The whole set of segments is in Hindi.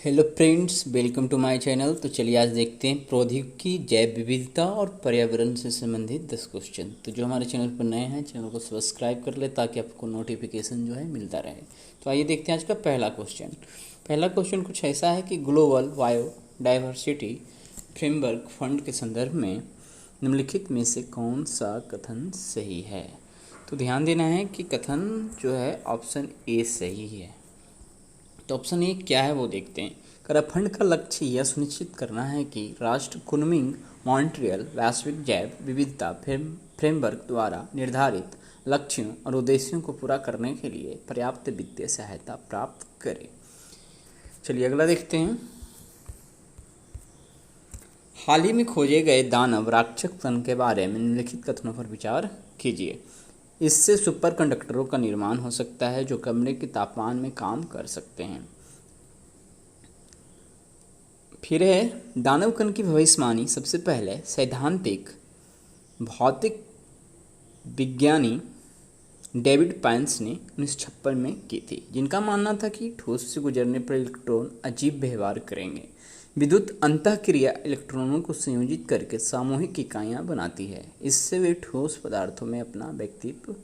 Hello friends, welcome to my channel. तो चलिए आज देखते हैं प्रौद्योगिकी, जैव विविधता और पर्यावरण से संबंधित 10 क्वेश्चन। तो जो हमारे चैनल पर नए हैं, चैनल को सब्सक्राइब कर ले ताकि आपको नोटिफिकेशन जो है मिलता रहे। तो आइए देखते हैं आज का पहला क्वेश्चन। पहला क्वेश्चन कुछ ऐसा है कि ग्लोबल बायोडाइवर्सिटी फ्रेमवर्क फंड के संदर्भ में निम्नलिखित में से कौन सा कथन सही है। तो ध्यान देना है कि कथन जो है ऑप्शन ए सही है। तो ऑप्शन ए क्या है वो देखते हैं। फंड का लक्ष्य यह सुनिश्चित करना है कि राष्ट्र कुनमिंग मॉन्ट्रियल वैश्विक जैव विविधता फ्रेमवर्क द्वारा निर्धारित लक्ष्यों और उद्देश्यों को पूरा करने के लिए पर्याप्त वित्तीय सहायता प्राप्त करे। चलिए अगला देखते हैं। हाल ही में खोजे गए दानव राक्षस कण के बारे में निम्नलिखित कथनों पर विचार कीजिए। इससे सुपर कंडक्टरों का निर्माण हो सकता है जो कमरे के तापमान में काम कर सकते हैं। फिर है दानव कण की भविष्यवाणी सबसे पहले सैद्धांतिक भौतिक विज्ञानी डेविड पाइंस ने 1956 में की थी, जिनका मानना था कि ठोस से गुजरने पर इलेक्ट्रॉन अजीब व्यवहार करेंगे। विद्युत अंतःक्रिया इलेक्ट्रॉनों को संयोजित करके सामूहिक इकाइयाँ बनाती है। इससे वे ठोस पदार्थों में अपना व्यक्तित्व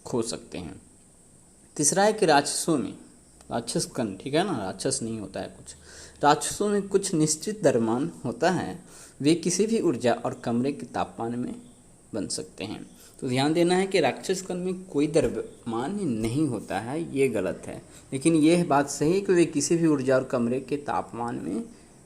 खो सकते हैं। तीसरा है कि राक्षसों में राक्षस कण, ठीक है ना, राक्षस नहीं होता है कुछ, राक्षसों में कुछ निश्चित द्रव्यमान होता है। वे किसी भी ऊर्जा और कमरे के तापमान में बन सकते हैं। तो ध्यान देना है कि राक्षस कण में कोई द्रव्यमान नहीं होता है, ये गलत है। लेकिन यह बात सही है कि वे किसी भी ऊर्जा और कमरे के तापमान में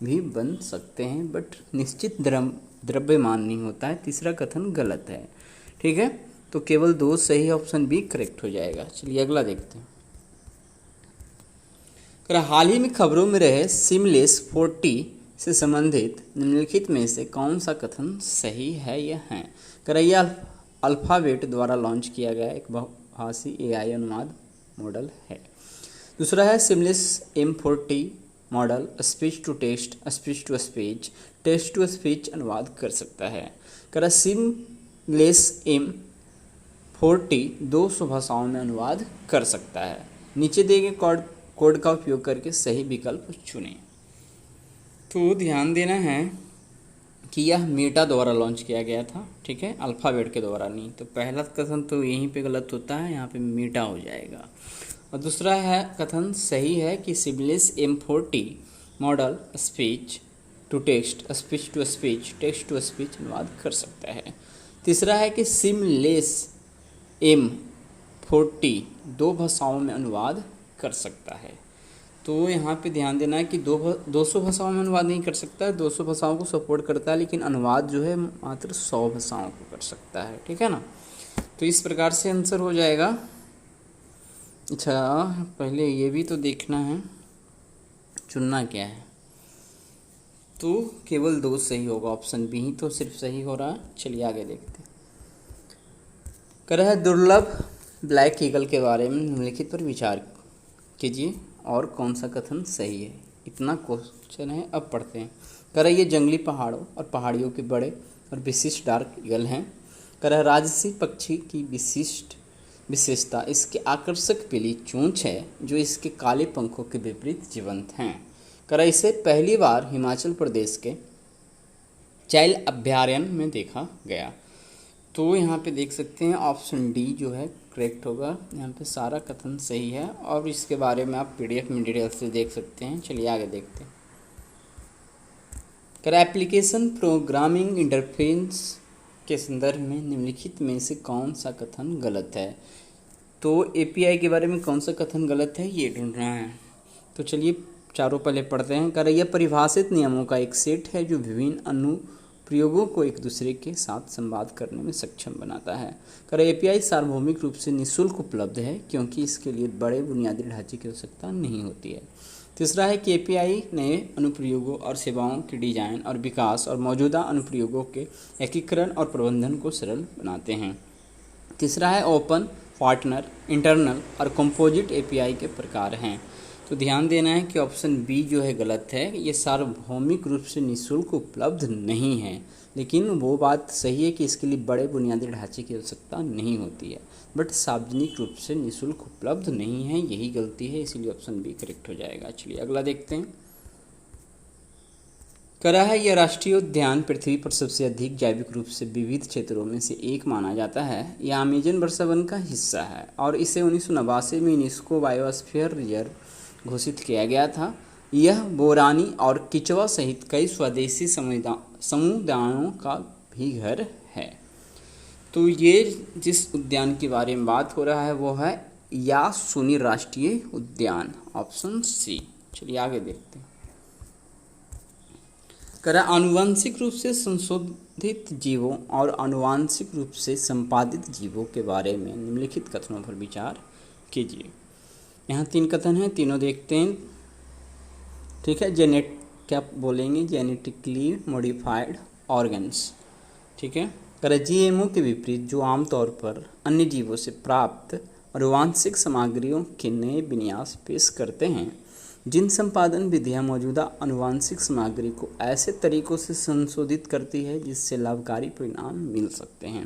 भी बन सकते हैं, बट निश्चित द्रव्यमान नहीं होता है। तीसरा कथन गलत है, ठीक है। तो केवल 2 सही, ऑप्शन बी करेक्ट हो जाएगा। चलिए अगला देखते हैं। हाल ही में खबरों में रहे सिमलेस 40 से संबंधित निम्नलिखित में से कौन सा कथन सही है या है। यह अल्फाबेट द्वारा लॉन्च किया गया एक बहुभाषी एआई अनुवाद मॉडल है। दूसरा है seamless M40 model speech to text, speech to speech, text to speech अनुवाद कर सकता है। सिमलेस M40 200 भाषाओं में अनुवाद कर सकता है। नीचे दिए गए कोड का उपयोग करके सही विकल्प चुनें। तो ध्यान देना है कि यह मेटा द्वारा लॉन्च किया गया था, ठीक है, अल्फ़ाबेट के द्वारा नहीं। तो पहला कथन तो यहीं पे गलत होता है, यहाँ पे मेटा हो जाएगा। और दूसरा है कथन सही है कि seamless M40 model speech to text, speech to speech, text to speech अनुवाद कर सकता है। तीसरा है कि सिमलेस M40 2 भाषाओं में अनुवाद कर सकता है। तो यहाँ पे ध्यान देना है कि 200 भाषाओं में अनुवाद नहीं कर सकता है, 200 भाषाओं को सपोर्ट करता है, लेकिन अनुवाद जो है मात्र 100 भाषाओं को कर सकता है, ठीक है ना। तो इस प्रकार से आंसर हो जाएगा। अच्छा, पहले ये भी तो देखना है चुनना क्या है। तो केवल 2 सही होगा, ऑप्शन बी ही तो सिर्फ सही हो रहा है। चलिए आगे देखते हैं। दुर्लभ ब्लैक ईगल के बारे में निम्नलिखित पर विचार कीजिए और कौन सा कथन सही है। इतना क्वेश्चन है, अब पढ़ते हैं। ये जंगली पहाड़ों और पहाड़ियों के बड़े और विशिष्ट डार्क ईगल हैं। राजसी पक्षी की विशेषता इसके आकर्षक पीली चोंच है, जो इसके काले पंखों के विपरीत जीवंत हैं। इसे पहली बार हिमाचल प्रदेश के चैल अभयारण्य में देखा गया। तो यहाँ पे देख सकते हैं ऑप्शन डी जो है करेक्ट होगा। यहाँ पे सारा कथन सही है और इसके बारे में आप PDF में डिटेल से देख सकते हैं। चलिए आगे देखते हैं। एप्लीकेशन प्रोग्रामिंग इंटरफेस के संदर्भ में निम्नलिखित में से कौन सा कथन गलत है। तो API के बारे में कौन सा कथन गलत है ये ढूंढना है। तो चलिए चारों पहले पढ़ते हैं। यह परिभाषित नियमों का एक सेट है जो विभिन्न अनुप्रयोगों को एक दूसरे के साथ संवाद करने में सक्षम बनाता है। API सार्वभौमिक रूप से निःशुल्क उपलब्ध है, क्योंकि इसके लिए बड़े बुनियादी ढांचे की आवश्यकता नहीं होती है। तीसरा है कि API नए अनुप्रयोगों और सेवाओं के डिजाइन और विकास और मौजूदा अनुप्रयोगों के एकीकरण और प्रबंधन को सरल बनाते हैं। तीसरा है ओपन, पार्टनर, इंटरनल और कंपोजिट API के प्रकार हैं। तो ध्यान देना है कि ऑप्शन बी जो है गलत है। ये सार्वभौमिक रूप से निःशुल्क उपलब्ध नहीं है, लेकिन वो बात सही है कि इसके लिए बड़े बुनियादी ढांचे की आवश्यकता नहीं होती है, बट सार्वजनिक रूप से निःशुल्क उपलब्ध नहीं है, यही गलती है, इसीलिए ऑप्शन बी करेक्ट हो जाएगा। चलिए अगला देखते हैं। करा है यह राष्ट्रीय उद्यान पृथ्वी पर सबसे अधिक जैविक रूप से विविध क्षेत्रों में से एक माना जाता है। यह अमेजन वर्षावन का हिस्सा है और इसे 1989 में यूनेस्को बायोस्फीयर रिजर्व घोषित किया गया था। यह बोरानी और किचवा सहित कई स्वदेशी समुदायों का भी घर है। तो ये जिस उद्यान के बारे में बात हो रहा है वो है यासुनी राष्ट्रीय उद्यान, ऑप्शन सी। चलिए आगे देखते हैं। करा आनुवंशिक रूप से संशोधित जीवों और आनुवंशिक रूप से संपादित जीवों के बारे में निम्नलिखित कथनों पर विचार कीजिए। यहाँ 3 कथन हैं, तीनों देखते हैं। ठीक है, क्या बोलेंगे, जेनेटिकली मॉडिफाइड ऑर्गन्स। ठीक है, करा जीएमओ के विपरीत जो आमतौर पर अन्य जीवों से प्राप्त आनुवंशिक सामग्रियों के नए विन्यास पेश करते हैं, जिन संपादन विधियां मौजूदा आनुवंशिक सामग्री को ऐसे तरीकों से संशोधित करती है जिससे लाभकारी परिणाम मिल सकते हैं।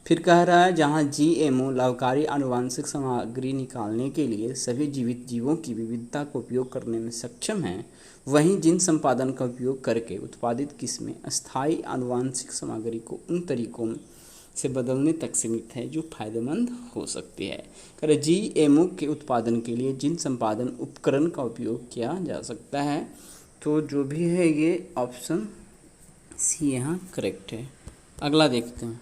फिर कह रहा है जहां जीएमओ लाभकारी आनुवंशिक सामग्री निकालने के लिए सभी जीवित जीवों की विविधता का उपयोग करने में सक्षम हैं, वहीं जिन संपादन का उपयोग करके उत्पादित किस्में अस्थायी आनुवंशिक सामग्री को उन तरीकों से बदलने तक सीमित है जो फायदेमंद हो सकती है। कर जीएमओ के उत्पादन के लिए जिन संपादन उपकरण का उपयोग किया जा सकता है, तो जो भी है ये ऑप्शन सी यहाँ करेक्ट है। अगला देखते हैं।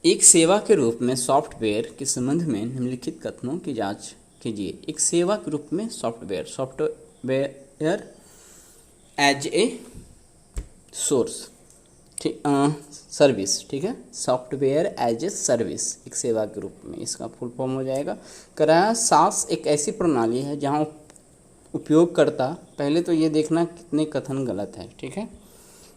एक सेवा के रूप में सॉफ्टवेयर के संबंध में निम्नलिखित कथनों की जांच कीजिए। एक सेवा के रूप में software as a source, service. ठीक है, सॉफ्टवेयर एज ए सर्विस एक सेवा के रूप में, इसका फुल फॉर्म हो जाएगा। कराया सास एक ऐसी प्रणाली है जहां उपयोगकर्ता, पहले तो ये देखना कितने कथन गलत है। ठीक है,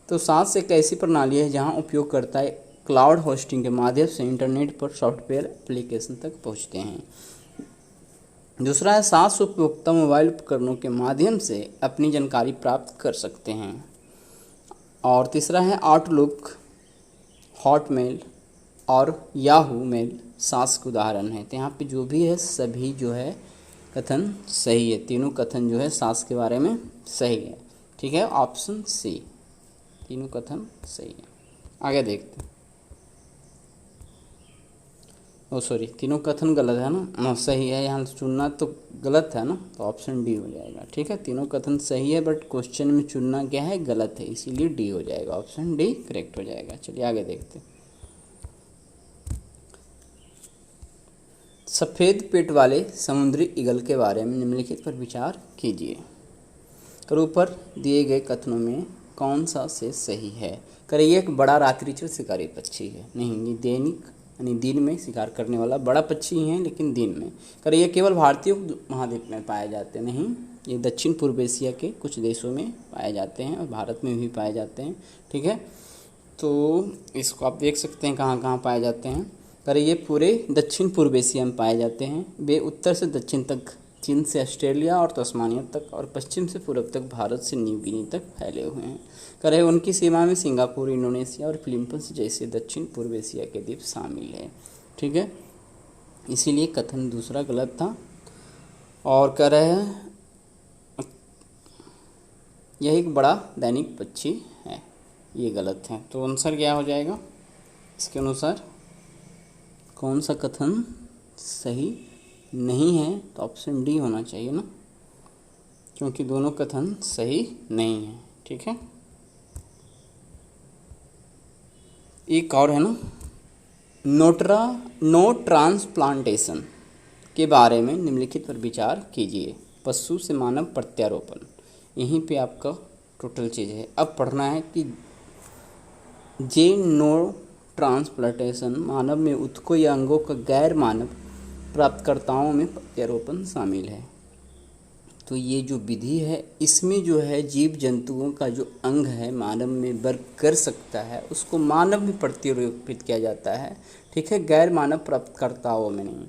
तो सास एक ऐसी प्रणाली है जहां उपयोगकर्ता क्लाउड होस्टिंग के माध्यम से इंटरनेट पर सॉफ्टवेयर एप्लीकेशन तक पहुंचते हैं। दूसरा है सास उपभोक्ता मोबाइल उपकरणों के माध्यम से अपनी जानकारी प्राप्त कर सकते हैं। और तीसरा है आउटलुक, हॉटमेल और याहू मेल सास के उदाहरण है। तो यहाँ पे जो भी है सभी जो है कथन सही है, तीनों कथन जो है सास के बारे में सही है। ठीक है, ऑप्शन सी, तीनों कथन सही है। आगे देखते हैं। सॉरी, तीनों कथन गलत है ना, सही है, यहाँ चुनना तो गलत है ना, तो ऑप्शन डी हो जाएगा। ठीक है, तीनों कथन सही है बट क्वेश्चन में चुनना क्या है, गलत है, इसीलिए डी हो जाएगा, ऑप्शन डी करेक्ट हो जाएगा। चलिए आगे देखते हैं। सफ़ेद पेट वाले समुद्री ईगल के बारे में निम्नलिखित पर विचार कीजिए। कर ऊपर दिए गए कथनों में कौन सा से सही है। कर ये एक बड़ा रात्रिचर शिकारी पक्षी है, नहीं, ये दैनिक यानी दिन में शिकार करने वाला बड़ा पक्षी है, लेकिन दिन में। कर ये केवल भारतीय महाद्वीप में पाए जाते हैं, नहीं, ये दक्षिण पूर्व एशिया के कुछ देशों में पाए जाते हैं और भारत में भी पाए जाते हैं। ठीक है, तो इसको आप देख सकते हैं कहाँ कहाँ पाए जाते हैं। कर ये पूरे दक्षिण पूर्व एशिया में पाए जाते हैं। वे उत्तर से दक्षिण तक, चीन से ऑस्ट्रेलिया और तस्मानिया तक, और पश्चिम से पूर्व तक भारत से न्यू गिनी तक फैले हुए हैं। करे उनकी सीमा में सिंगापुर, इंडोनेशिया और फिलीपींस जैसे दक्षिण पूर्व एशिया के द्वीप शामिल है। ठीक है, इसीलिए कथन दूसरा गलत था। और कह रहे हैं यह एक बड़ा दैनिक पक्षी है, ये गलत है। तो आंसर क्या हो जाएगा इसके अनुसार, कौन सा कथन सही नहीं है, तो ऑप्शन डी होना चाहिए ना, क्योंकि दोनों कथन सही नहीं है। ठीक है, एक और है ना, नो ट्रांसप्लांटेशन के बारे में निम्नलिखित पर विचार कीजिए। पशु से मानव प्रत्यारोपण, यहीं पे आपका टोटल चीज़ है। अब पढ़ना है कि नो ट्रांसप्लांटेशन मानव में उत्तकों या अंगों का गैर मानव प्राप्तकर्ताओं में प्रत्यारोपण शामिल है। तो ये जो विधि है इसमें जो है जीव जंतुओं का जो अंग है मानव में वर्क कर सकता है उसको मानव में प्रत्यारोपित किया जाता है। ठीक है, गैर मानव प्राप्तकर्ताओं में नहीं।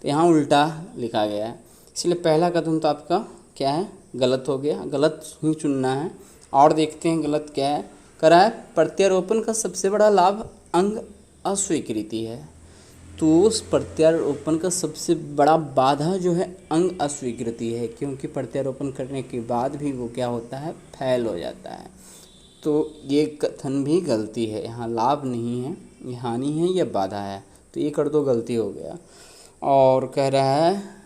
तो यहाँ उल्टा लिखा गया है, इसलिए पहला कदम तो आपका क्या है, गलत हो गया, गलत ही चुनना है। और देखते हैं गलत क्या है। करा है प्रत्यारोपण का सबसे बड़ा लाभ अंग अस्वीकृति है। तो उस प्रत्यारोपण का सबसे बड़ा बाधा जो है अंग अस्वीकृति है, क्योंकि प्रत्यारोपण करने के बाद भी वो क्या होता है, फैल हो जाता है। तो ये कथन भी गलती है, यहाँ लाभ नहीं है, ये हानि है या बाधा है, तो ये कर दो, गलती हो गया। और कह रहा है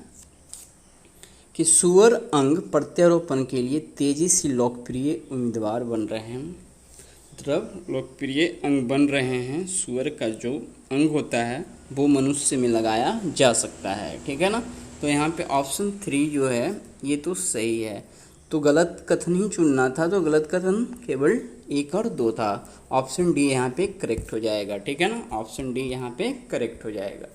कि सुअर अंग प्रत्यारोपण के लिए तेजी से लोकप्रिय उम्मीदवार बन रहे हैं, मतलब लोकप्रिय अंग बन रहे हैं। सुअर का जो अंग होता है वो मनुष्य में लगाया जा सकता है, ठीक है ना। तो यहाँ पे ऑप्शन 3 जो है ये तो सही है। तो गलत कथन ही चुनना था, तो गलत कथन केवल 1 और 2 था। ऑप्शन डी यहाँ पे करेक्ट हो जाएगा, ठीक है ना, ऑप्शन डी यहाँ पे करेक्ट हो जाएगा।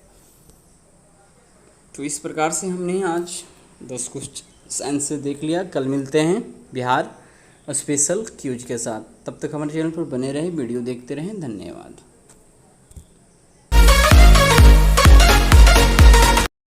तो इस प्रकार से हमने आज 10 क्वेश्चन आंसर देख लिया। कल मिलते हैं बिहार स्पेशल क्यूज के साथ। तब तक हमारे चैनल पर बने रहें, वीडियो देखते रहें। धन्यवाद।